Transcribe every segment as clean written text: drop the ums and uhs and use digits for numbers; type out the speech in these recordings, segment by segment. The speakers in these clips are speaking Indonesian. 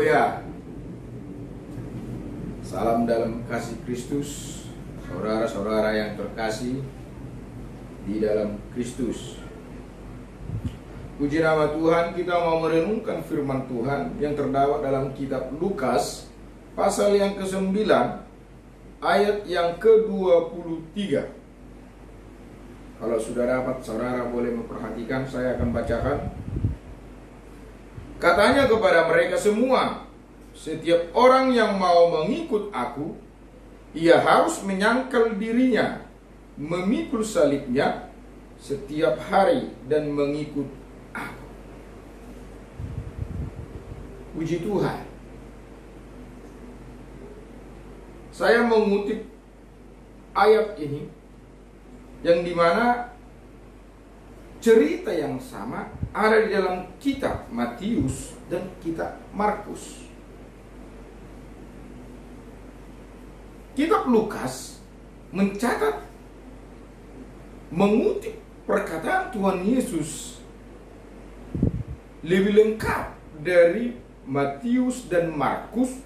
Haleluya. Salam dalam kasih Kristus, saudara-saudara yang terkasih di dalam Kristus. Puji nama Tuhan, kita mau merenungkan firman Tuhan yang terdapat dalam kitab Lukas pasal yang ke-9 ayat yang ke-23. Kalau sudah dapat, saudara boleh memperhatikan, saya akan bacakan. Katanya kepada mereka semua, setiap orang yang mau mengikut aku, ia harus menyangkal dirinya, memikul salibnya setiap hari dan mengikut aku. Puji Tuhan. Saya mengutip ayat ini yang dimana cerita yang sama ada di dalam kitab Matius dan kitab Markus. Kitab Lukas mencatat, mengutip perkataan Tuhan Yesus lebih lengkap dari Matius dan Markus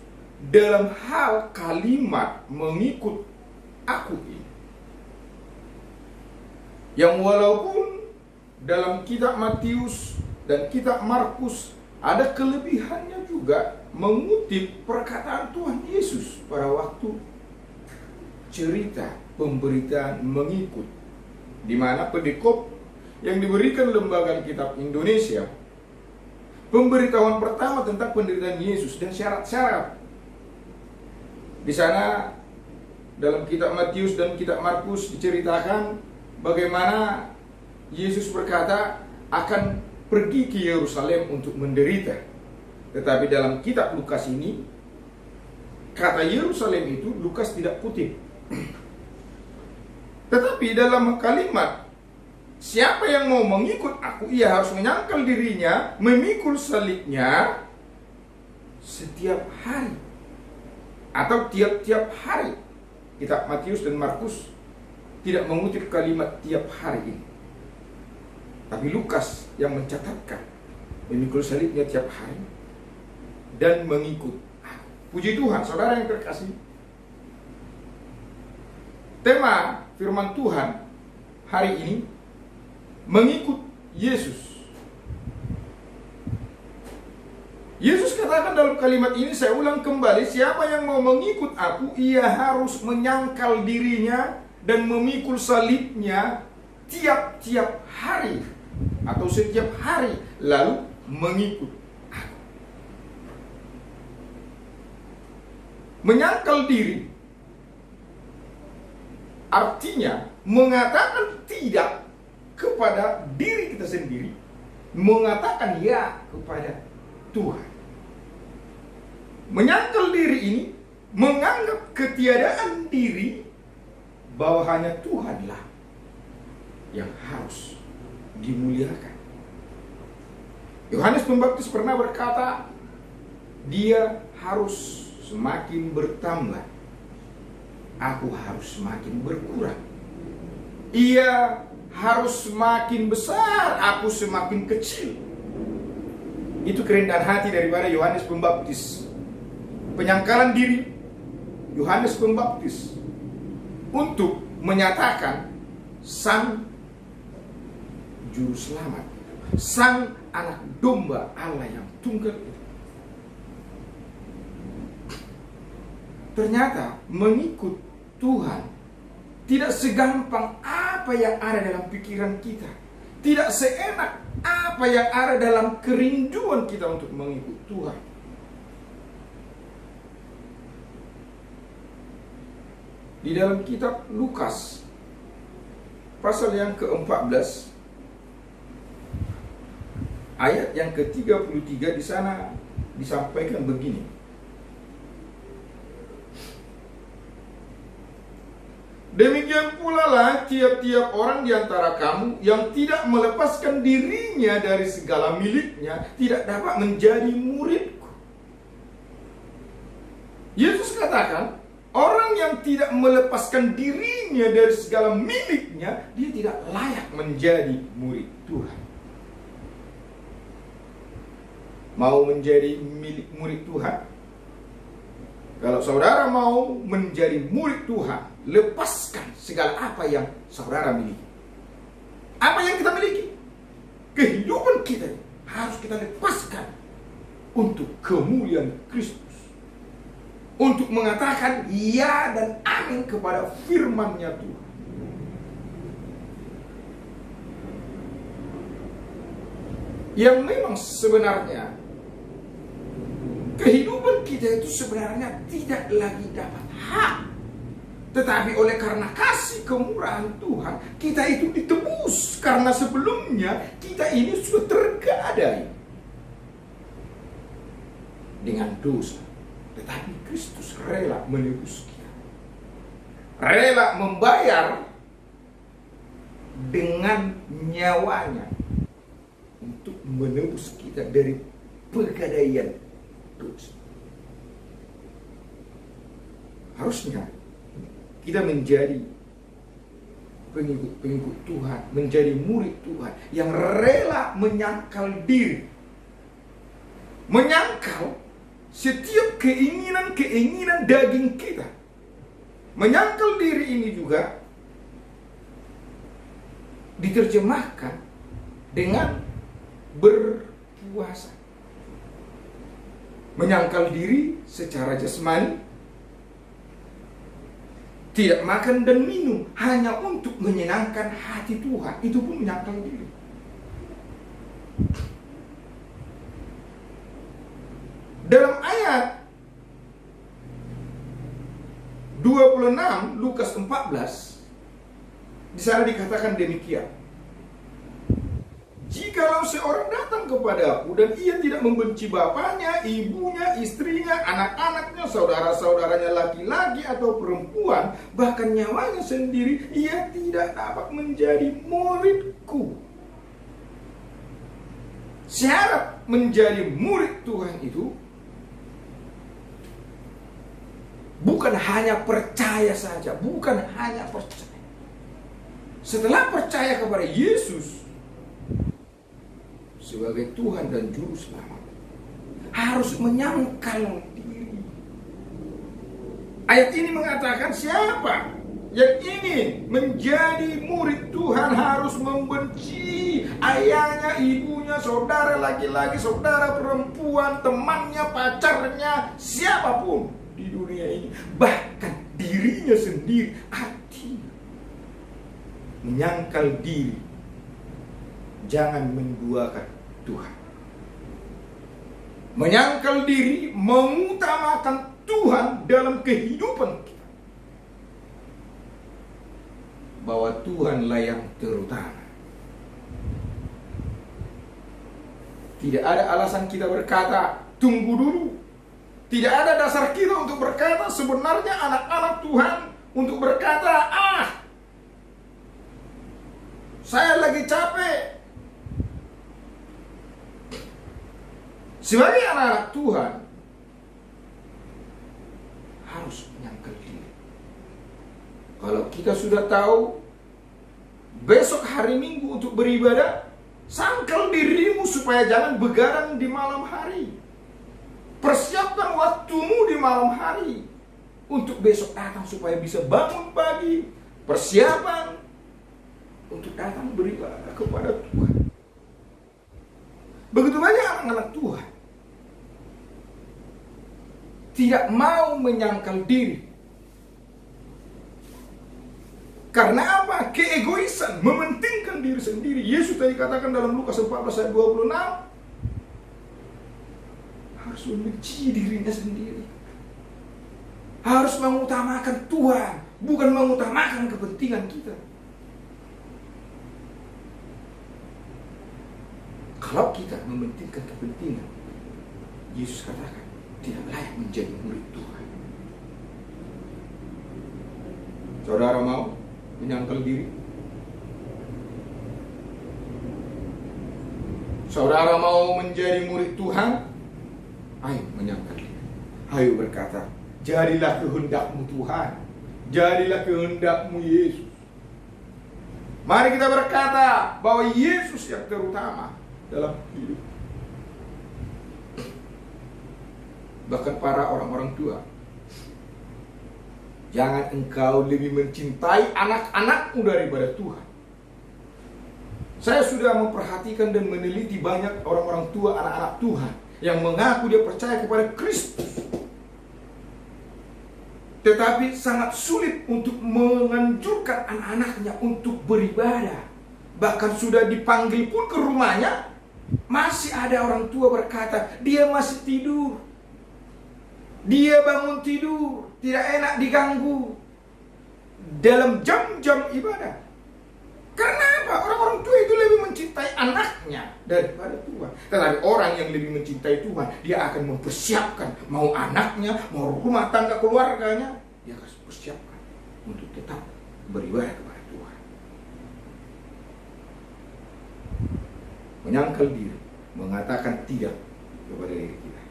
dalam hal kalimat mengikut aku ini. Yang walaupun dalam kitab Matius dan kitab Markus ada kelebihannya juga mengutip perkataan Tuhan Yesus pada waktu cerita pemberitaan mengikut, di mana pedikop yang diberikan Lembaga Kitab Indonesia pemberitahuan pertama tentang penderitaan Yesus dan syarat-syarat. Di sana dalam kitab Matius dan kitab Markus diceritakan bagaimana Yesus berkata akan pergi ke Yerusalem untuk menderita. Tetapi dalam kitab Lukas ini, kata Yerusalem itu Lukas tidak kutip. Tetapi dalam kalimat, siapa yang mau mengikut aku, ia harus menyangkal dirinya, memikul salibnya setiap hari. Atau tiap-tiap hari. Kitab Matius dan Markus tidak mengutip kalimat tiap hari ini. Tapi Lukas yang mencatatkan memikul salibnya tiap hari dan mengikut. Puji Tuhan, saudara yang terkasih. Tema firman Tuhan hari ini mengikut Yesus. Yesus katakan dalam kalimat ini, saya ulang kembali, siapa yang mau mengikut aku, ia harus menyangkal dirinya dan memikul salibnya tiap-tiap hari atau setiap hari, lalu mengikut aku. Menyangkal diri artinya mengatakan tidak kepada diri kita sendiri, mengatakan ya kepada Tuhan. Menyangkal diri ini menganggap ketiadaan diri, bahwa hanya Tuhanlah yang harus dimuliakan. Yohanes Pembaptis pernah berkata, dia harus semakin bertambah, aku harus semakin berkurang. Ia harus semakin besar, aku semakin kecil. Itu kerendahan hati daripada Yohanes Pembaptis. Penyangkalan diri Yohanes Pembaptis untuk menyatakan sang juru selamat, sang anak domba Allah yang tunggal itu. Ternyata mengikut Tuhan tidak segampang apa yang ada dalam pikiran kita, tidak seenak apa yang ada dalam kerinduan kita untuk mengikut Tuhan. Di dalam kitab Lukas pasal yang ke-14 ayat yang ke-33, di sana disampaikan begini. Demikian pula lah tiap-tiap orang di antara kamu yang tidak melepaskan dirinya dari segala miliknya tidak dapat menjadi muridku. Yesus katakan, orang yang tidak melepaskan dirinya dari segala miliknya, dia tidak layak menjadi murid Tuhan. mau menjadi milik murid Tuhan? Kalau saudara mau menjadi murid Tuhan, lepaskan segala apa yang saudara miliki. Apa yang kita miliki? Kehidupan kita harus kita lepaskan untuk kemuliaan Kristus. Untuk mengatakan ya dan amin kepada firman-Nya Tuhan. Yang memang sebenarnya kehidupan kita itu sebenarnya tidak lagi dapat hak. Tetapi oleh karena kasih kemurahan Tuhan, kita itu ditebus. Karena sebelumnya kita ini sudah tergadai dengan dosa. Tetapi Kristus rela menebus kita. Rela membayar dengan nyawanya untuk menebus kita dari pegadaian dosa. Harusnya kita menjadi pengikut Tuhan, menjadi murid Tuhan yang rela menyangkal diri, menyangkal setiap keinginan daging kita. Menyangkal diri ini juga diterjemahkan dengan berpuasa. Menyangkal diri secara jasmani, tidak makan dan minum hanya untuk menyenangkan hati Tuhan, itu pun menyangkal diri. Dalam ayat 26 Lukas 14 di sana dikatakan demikian. Jikalau seorang datang kepadaku dan ia tidak membenci bapaknya, ibunya, istrinya, anak-anaknya, saudara-saudaranya laki-laki atau perempuan, bahkan nyawanya sendiri, ia tidak dapat menjadi muridku. Syarat menjadi murid Tuhan itu bukan hanya percaya saja, bukan hanya percaya. Setelah percaya kepada Yesus sebagai Tuhan dan Juru Selamat, harus menyangkal diri. Ayat ini mengatakan siapa yang ingin menjadi murid Tuhan harus membenci ayahnya, ibunya, saudara laki-laki, saudara perempuan, temannya, pacarnya, siapapun di dunia ini, bahkan dirinya sendiri. Artinya menyangkal diri, jangan menduakan Tuhan. Menyangkal diri, mengutamakan Tuhan dalam kehidupan kita, bahwa Tuhanlah yang terutama. Tidak ada alasan kita berkata tunggu dulu. Tidak ada dasar kita untuk berkata sebenarnya anak-anak Tuhan untuk berkata saya lagi capek. Sebagai anak-anak Tuhan harus menyangkal diri. Kalau kita sudah tahu besok hari Minggu untuk beribadah, sangkal dirimu supaya jangan begadang di malam hari. Persiapkan waktumu di malam hari untuk besok datang supaya bisa bangun pagi. Persiapan untuk datang beribadah kepada Tuhan. Begitu banyak anak-anak Tuhan tidak mau menyangkal diri. Karena apa? Keegoisan, mementingkan diri sendiri. Yesus tadi katakan dalam Lukas 14 ayat 26, harus membenci dirinya sendiri. Harus mengutamakan Tuhan, bukan mengutamakan kepentingan kita. Kalau kita mementingkan kepentingan, Yesus katakan tidak layak menjadi murid Tuhan. Saudara mau menyangkal diri? Saudara mau menjadi murid Tuhan? Ayo menyangkal diri. Ayo berkata, jadilah kehendakmu Tuhan, jadilah kehendakmu Yesus. Mari kita berkata bahwa Yesus yang terutama dalam hidup. Bahkan para orang-orang tua, jangan engkau lebih mencintai anak-anakmu daripada Tuhan. Saya sudah memperhatikan dan meneliti banyak orang-orang tua, anak-anak Tuhan yang mengaku dia percaya kepada Kristus, tetapi sangat sulit untuk menganjurkan anak-anaknya untuk beribadah. Bahkan sudah dipanggil pun ke rumahnya, masih ada orang tua berkata, dia masih tidur, dia bangun tidur, tidak enak diganggu dalam jam-jam ibadah. Karena apa? Orang-orang tua itu lebih mencintai anaknya daripada Tuhan. Tetapi orang yang lebih mencintai Tuhan, dia akan mempersiapkan, mau anaknya, mau rumah tangga keluarganya, dia akan persiapkan untuk tetap beribadah kepada Tuhan. Menyangkal diri, mengatakan tidak kepada diri kita.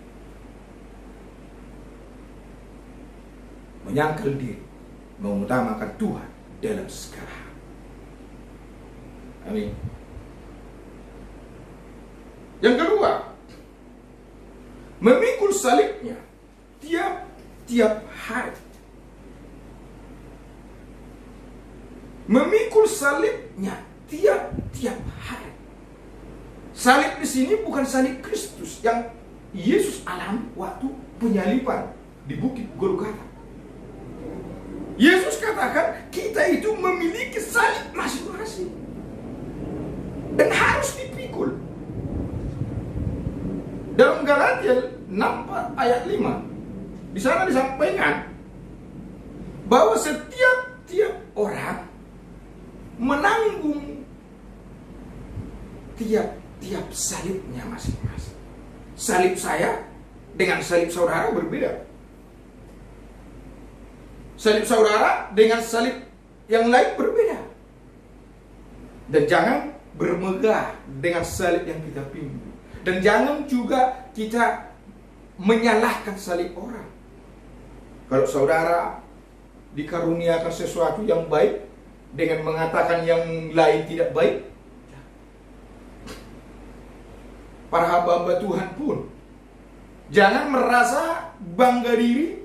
Menyangkal diri, mengutamakan Tuhan dalam segala hal. Amin. Yang kedua, memikul salibnya tiap hari. Memikul salibnya tiap hari. Salib di sini bukan salib Kristus yang Yesus alami waktu penyaliban di Bukit Golgota. Yesus katakan kita itu memiliki salib masing-masing dan harus dipikul. Dalam Galatia 6 ayat 5, di sana disampaikan bahwa setiap orang menanggung tiap salibnya masing-masing. Salib saya dengan salib saudara berbeda. Salib saudara dengan salib yang lain berbeda. Dan jangan bermegah dengan salib yang kita pikul. Dan jangan juga kita menyalahkan salib orang. Kalau saudara dikaruniakan sesuatu yang baik dengan mengatakan yang lain tidak baik, para hamba-hamba Tuhan pun jangan merasa bangga diri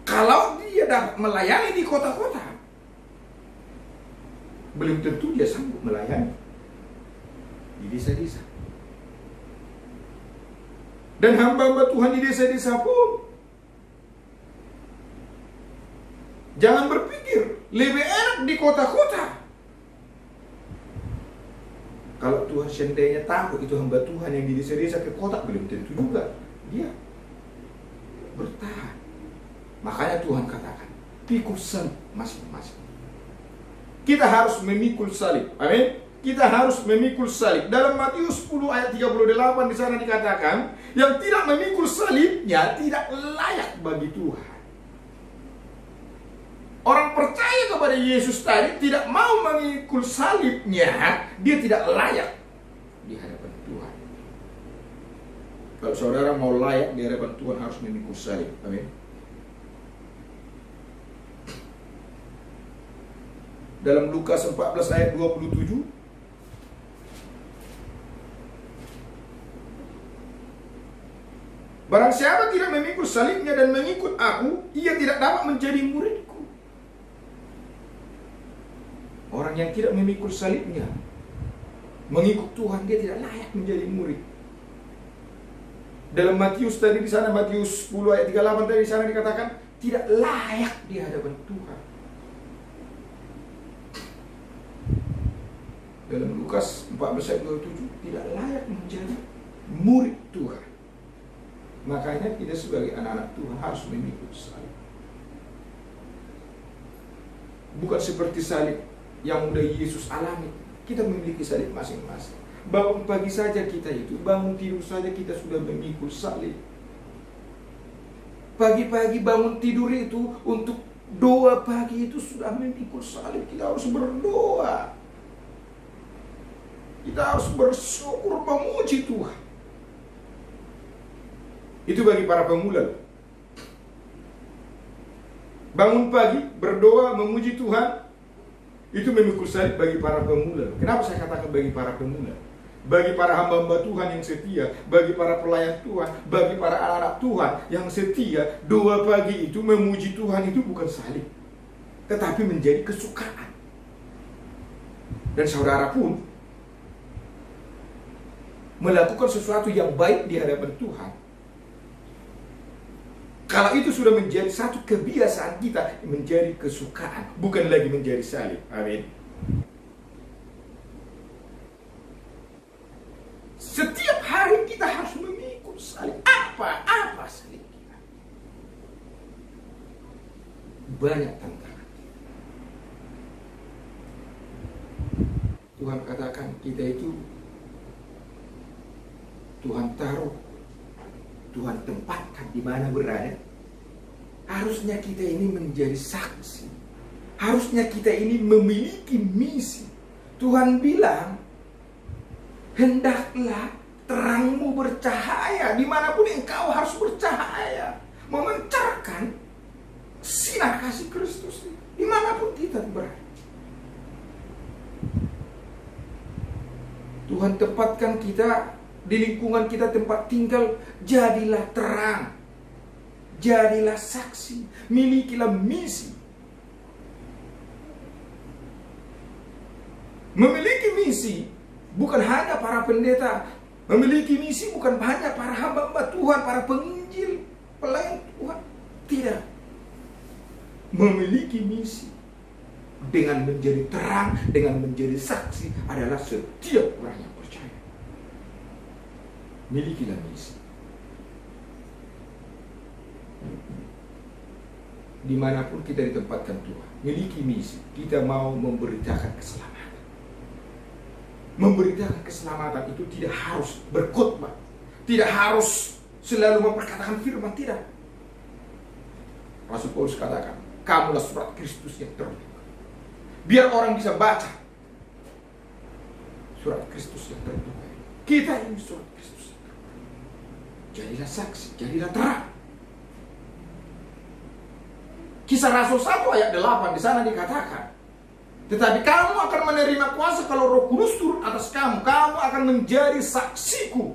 kalau dia dapat melayani di kota-kota. Belum tentu dia sanggup melayani di desa-desa. Dan hamba-hamba Tuhan di desa-desa pun jangan berpikir lebih enak di kota-kota. Kalau Tuhan seandainya tahu itu hamba Tuhan yang di desa-desa ke kota, belum tentu juga dia bertahan. Makanya Tuhan katakan, pikul salib masing-masing. Kita harus memikul salib. Amin. Kita harus memikul salib. Dalam Matius 10 ayat 38 di sana dikatakan, yang tidak memikul salibnya tidak layak bagi Tuhan. Orang percaya kepada Yesus tadi tidak mau memikul salibnya, dia tidak layak di hadapan Tuhan. Kalau saudara mau layak di hadapan Tuhan harus memikul salib. Amin. Dalam Lukas 14 ayat 27, barang siapa tidak memikul salibnya dan mengikut aku, ia tidak dapat menjadi muridku. Orang yang tidak memikul salibnya, mengikut Tuhan, dia tidak layak menjadi murid. Dalam Matius tadi di sana, Matius 10 ayat 38 tadi di sana dikatakan tidak layak di hadapan Tuhan. Dalam Lukas 14 ayat 27 tidak layak menjadi murid Tuhan. Makanya kita sebagai anak-anak Tuhan harus memikul salib. Bukan seperti salib yang udah Yesus alami. Kita memiliki salib masing-masing. Bangun pagi saja kita itu, bangun tidur saja kita sudah memikul salib. Pagi-pagi bangun tidur itu untuk doa pagi itu sudah memikul salib. Kita harus berdoa. Kita harus bersyukur, memuji Tuhan. Itu bagi para pemula. Bangun pagi, berdoa, memuji Tuhan, itu memikul salib bagi para pemula. Kenapa saya katakan bagi para pemula? bagi para hamba-hamba Tuhan yang setia, bagi para pelayan Tuhan, bagi para anak-anak Tuhan yang setia, doa pagi itu memuji Tuhan itu bukan salib, tetapi menjadi kesukaan. Dan saudara pun melakukan sesuatu yang baik di hadapan Tuhan. Kalau itu sudah menjadi satu kebiasaan kita, menjadi kesukaan, bukan lagi menjadi salib. Amin. Setiap hari kita harus memikul salib. Apa salib kita? Banyak tantangan. Tuhan katakan kita itu Tuhan taruh, Tuhan tempatkan di mana berada. Harusnya kita ini menjadi saksi. Harusnya kita ini memiliki misi. Tuhan bilang, hendaklah terangmu bercahaya. Dimanapun engkau harus bercahaya. Memancarkan sinar kasih Kristus. Dimanapun kita berada. Tuhan tempatkan kita di lingkungan kita tempat tinggal, jadilah terang, jadilah saksi, milikilah misi. Memiliki misi bukan hanya para pendeta, memiliki misi bukan hanya para hamba-hamba Tuhan, para penginjil, pelayan Tuhan. Tidak. Memiliki misi dengan menjadi terang, dengan menjadi saksi adalah setiap orang yang percaya. Milikilah misi. Dimanapun kita ditempatkan Tuhan, miliki misi. Kita mau memberitakan keselamatan. Memberitakan keselamatan itu tidak harus berkhotbah, tidak harus selalu memperkatakan firman, tidak. Rasul Paulus katakan, kamulah surat Kristus yang terbuka. Biar orang bisa baca surat Kristus yang terbuka. Kita ini surat Kristus. Jadilah saksi, jadilah terang. Kisah Rasul 1 ayat 8 di sana dikatakan, tetapi kamu akan menerima kuasa kalau Roh Kudus turun atas kamu. Kamu akan menjadi saksiku.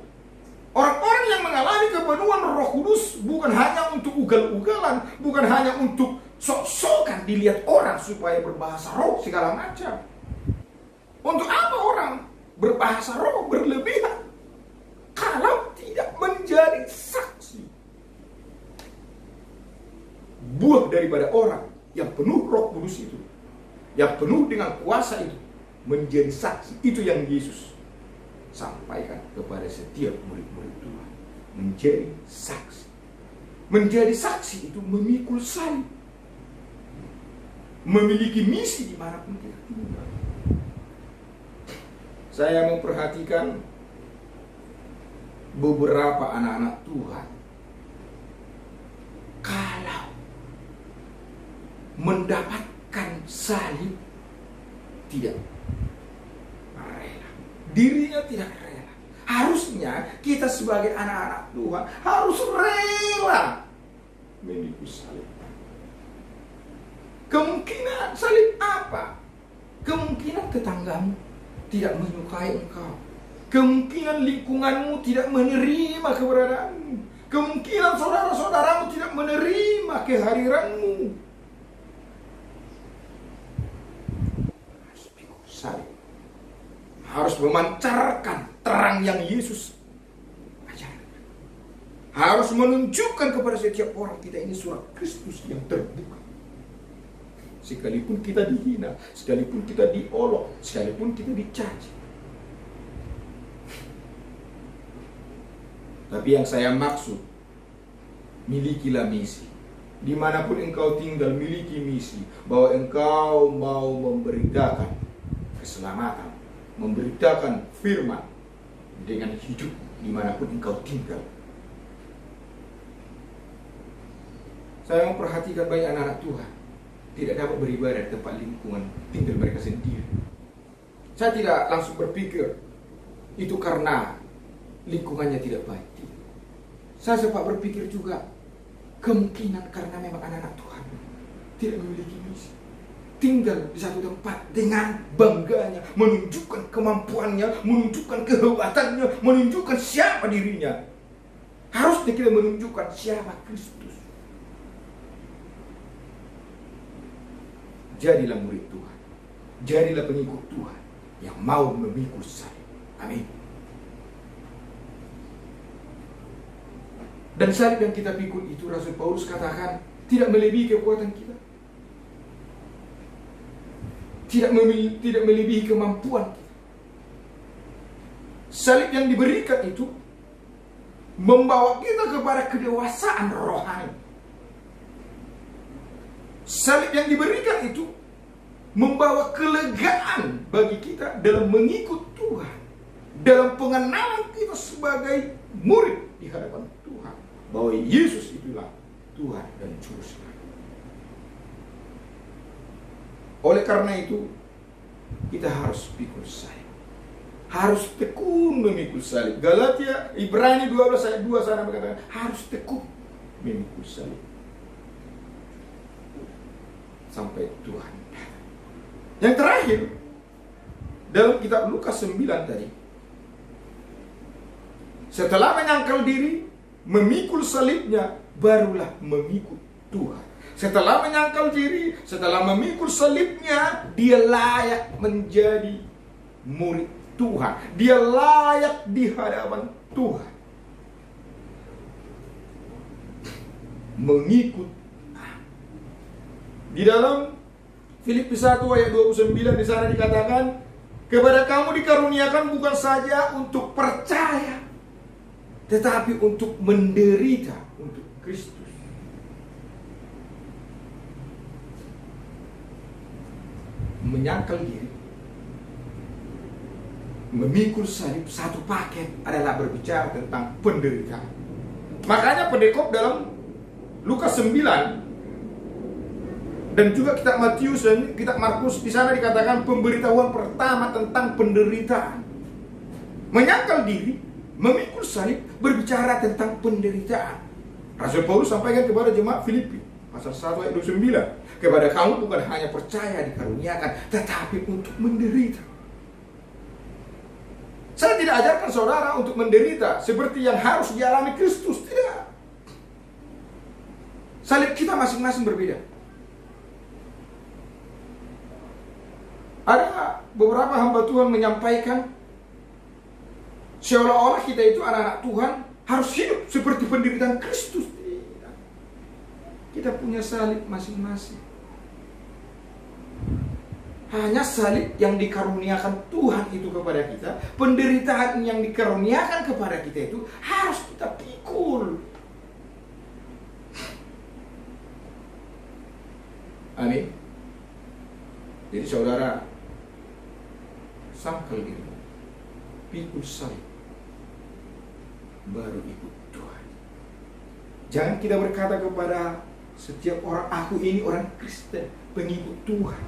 Orang-orang yang mengalami kepenuhan Roh Kudus bukan hanya untuk ugal-ugalan, bukan hanya untuk sok-sokan dilihat orang supaya berbahasa roh segala macam. Untuk apa orang berbahasa roh berlebihan kalau tidak menjadi saksi? Buah daripada orang yang penuh Roh Kudus itu, yang penuh dengan kuasa itu, menjadi saksi. Itu yang Yesus sampaikan kepada setiap murid-murid Tuhan. Menjadi saksi. Menjadi saksi itu memikul salib. Memiliki misi dimanapun kita tinggal. Saya memperhatikan beberapa anak-anak Tuhan, kalau mendapatkan salib tidak rela, dirinya tidak rela. Harusnya kita sebagai anak-anak Tuhan harus rela memikul salib. Kemungkinan salib apa? Kemungkinan tetanggamu tidak menyukai engkau. Kemungkinan lingkunganmu tidak menerima keberadaanmu. Kemungkinan saudara-saudaramu tidak menerima kehadiranmu. Harus pikul salib. Harus memancarkan terang yang Yesus ajarkan. Harus menunjukkan kepada setiap orang kita ini surat Kristus yang terbuka. Sekalipun kita dihina, sekalipun kita diolok, sekalipun kita dicaci. Tapi yang saya maksud, milikilah misi. Dimanapun engkau tinggal, miliki misi. Bahwa engkau mau memberitakan keselamatan, memberitakan firman dengan hidup dimanapun engkau tinggal. Saya memperhatikan banyak anak-anak Tuhan tidak dapat beribadah di tempat lingkungan tinggal mereka sendiri. Saya tidak langsung berpikir itu karena lingkungannya tidak baik. Saya sempat berpikir juga kemungkinan karena memang anak-anak Tuhan tidak memiliki misi, tinggal di satu tempat dengan bangganya, menunjukkan kemampuannya, menunjukkan kehebatannya, menunjukkan siapa dirinya. Harusnya kita menunjukkan siapa Kristus. Jadilah murid Tuhan, jadilah pengikut Tuhan yang mau memikul salib. Amin. Dan salib yang kita pikul itu, Rasul Paulus katakan, tidak melebihi kekuatan kita, tidak melebihi kemampuan kita. Salib yang diberikan itu membawa kita kepada kedewasaan rohani. Salib yang diberikan itu membawa kelegaan bagi kita dalam mengikut Tuhan, dalam pengenalan kita sebagai murid di hadapan Tuhan, bahwa Yesus itulah Tuhan dan Juru Selamat. Oleh karena itu, kita harus pikul salib, harus tekun memikul salib. Galatia, Ibrani 12 ayat 2 sana berkata, harus tekun memikul salib sampai Tuhan. Yang terakhir, dalam kitab Lukas 9 tadi, setelah menyangkal diri, memikul salibnya, barulah mengikut Tuhan. Setelah menyangkal diri, setelah memikul salibnya, dia layak menjadi murid Tuhan. Dia layak di hadapan Tuhan. Mengikut. Di dalam Filipi 1 ayat 29 di sana dikatakan, kepada kamu dikaruniakan bukan saja untuk percaya, tetapi untuk menderita untuk Kristus. Menyangkal diri, memikul salib, satu paket adalah berbicara tentang penderitaan. Makanya pendekop dalam Lukas 9 dan juga kitab Matius dan kitab Markus, di sana dikatakan pemberitahuan pertama tentang penderitaan. Menyangkal diri, memikul salib, berbicara tentang penderitaan. Rasul Paulus sampaikan kepada jemaat Filipi pasal 1 ayat 29, kepada kamu bukan hanya percaya dikaruniakan, tetapi untuk menderita. Saya tidak ajarkan saudara untuk menderita seperti yang harus dialami Kristus, tidak. Salib kita masing-masing berbeda. Ada beberapa hamba Tuhan menyampaikan seolah-olah kita itu anak-anak Tuhan harus hidup seperti penderitaan Kristus. Tidak. Kita punya salib masing-masing. Hanya salib yang dikaruniakan Tuhan itu kepada kita, penderitaan yang dikaruniakan kepada kita itu harus kita pikul. Amin. Jadi saudara, sangkal diri, pikul salib, baru ikut Tuhan. Jangan kita berkata kepada setiap orang, aku ini orang Kristen, pengikut Tuhan.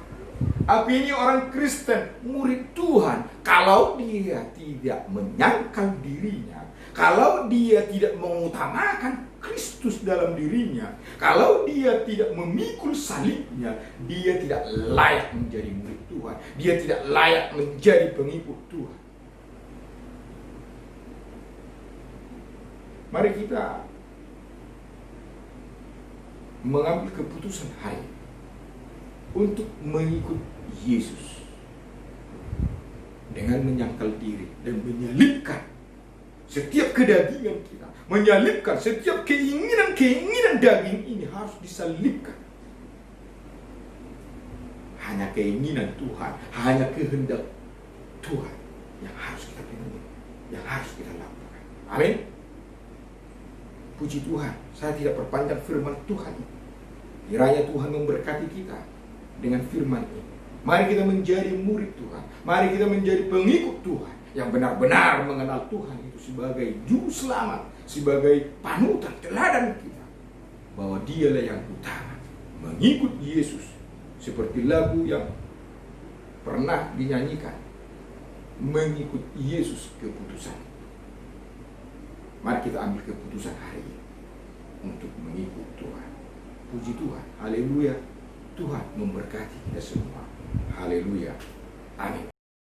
Aku ini orang Kristen, murid Tuhan. Kalau dia tidak menyangkal dirinya, kalau dia tidak mengutamakan Kristus dalam dirinya, kalau dia tidak memikul salibnya, dia tidak layak menjadi murid Tuhan. Dia tidak layak menjadi pengikut Tuhan. Mari kita mengambil keputusan hari ini untuk mengikut Yesus dengan menyangkal diri dan menyalibkan setiap kedagingan kita, menyalibkan setiap keinginan daging ini harus disalibkan. Hanya keinginan Tuhan, hanya kehendak Tuhan yang harus kita penuhi, yang harus kita lakukan. Amin. Puji Tuhan, saya tidak perpanjang firman Tuhan ini. Kiranya Tuhan memberkati kita dengan firman ini. Mari kita menjadi murid Tuhan. Mari kita menjadi pengikut Tuhan yang benar-benar mengenal Tuhan itu sebagai juru selamat, sebagai panutan teladan kita, bahwa dialah yang utama. Mengikut Yesus seperti lagu yang pernah dinyanyikan, mengikut Yesus keputusan. Mari kita ambil keputusan hari ini untuk mengikut Tuhan. Puji Tuhan, haleluya. Tuhan memberkati kita semua. Haleluya. Amin.